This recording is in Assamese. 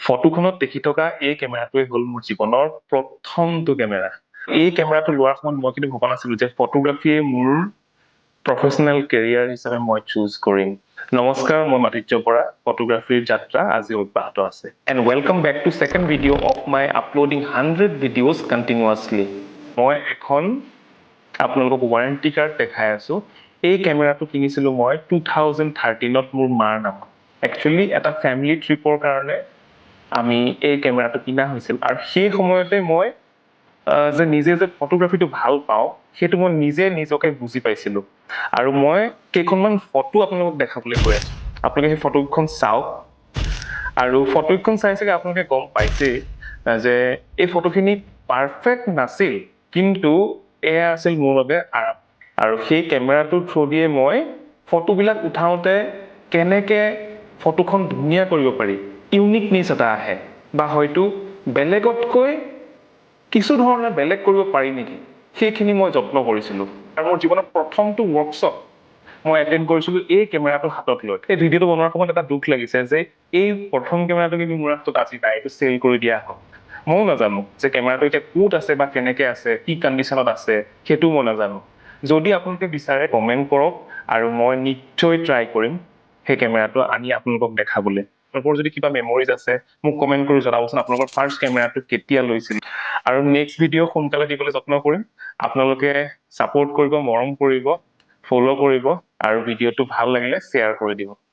ফটোখনত দেখি থকা এই কেমেৰাটোৱে হ'ল মোৰ জীৱনৰ প্ৰথমটো কেমেৰা। এই কেমেৰাটো লোৱাৰ সময়ত মই কিন্তু ভবা নাছিলো যে ফটোগ্ৰাফীয়ে মোৰ প্ৰফেচনেল কেৰিয়াৰ হিচাপে মই চুজ কৰিম। নমস্কাৰ, মই মাধুৰ্য বৰা। ফটোগ্ৰাফীৰ যাত্ৰা আজি অব্যাহত আছে। And welcome back to second video' of my uploading 100 videos continuously. মই এখন আপোনালোকক ৱাৰেণ্টি কাৰ্ড দেখাই আছো। এই কেমেৰাটো কিনিছিলো মই 2013ত মোৰ মাৰ নামত। একচুৱেলি এটা ফেমিলি ট্ৰিপৰ কাৰণে আমি এই কেমেৰাটো কিনা হৈছিল, আৰু সেই সময়তে মই যে নিজে যে ফটোগ্ৰাফীটো ভাল পাওঁ সেইটো মই নিজে নিজকে বুজি পাইছিলো। আৰু মই কেইখনমান ফটো আপোনালোকক দেখাবলৈ গৈ আছো। আপোনালোকে সেই ফটোখন চাওক, আৰু ফটোখন চাই চাগে আপোনালোকে গম পাইছেই যে এই ফটোখিনি পাৰফেক্ট নাছিল, কিন্তু এয়া আছিল মোৰ বাবে আৰাম। আৰু সেই কেমেৰাটোৰ থ্ৰু দিয়ে মই ফটোবিলাক উঠাওঁতে কেনেকৈ ফটোখন ধুনীয়া কৰিব পাৰি, ইউনিকনেছ এটা আহে, বা হয়তো বেলেগতকৈ কিছু ধৰণে বেলেগ কৰিব পাৰি নেকি, সেইখিনি মই যত্ন কৰিছিলোঁ। আৰু মোৰ জীৱনৰ প্ৰথমটো ৱৰ্কশ্বপ মই এটেণ্ড কৰিছিলোঁ এই কেমেৰাটো হাতত লৈ। এই ভিডিঅ'টো বনোৱাৰ সময়ত এটা দুখ লাগিছে যে এই প্ৰথম কেমেৰাটো কিন্তু মোৰ হাতত আজি নাই, এইটো চেল কৰি দিয়া হ'ল। ময়ো নাজানো যে কেমেৰাটো এতিয়া ক'ত আছে বা কেনেকৈ আছে, কি কণ্ডিশ্যনত আছে, সেইটোও মই নাজানো। যদি আপোনালোকে বিচাৰে কমেণ্ট কৰক, আৰু মই নিশ্চয় ট্ৰাই কৰিম সেই কেমেৰাটো আনি আপোনালোকক দেখাবলৈ। আপোনালোকৰ যদি কিবা মেমৰিজ আছে মোক কমেণ্ট কৰি জনাবচোন, আপোনালোকৰ ফাৰ্ষ্ট কেমেৰাটো কেতিয়া লৈছিল। আৰু নেক্সট ভিডিঅ' সোনকালে দিবলৈ যত্ন কৰিম। আপোনালোকে ছাপোৰ্ট কৰিব, মৰম কৰিব, ফ'ল' কৰিব, আৰু ভিডিঅ'টো ভাল লাগিলে শ্বেয়াৰ কৰি দিব।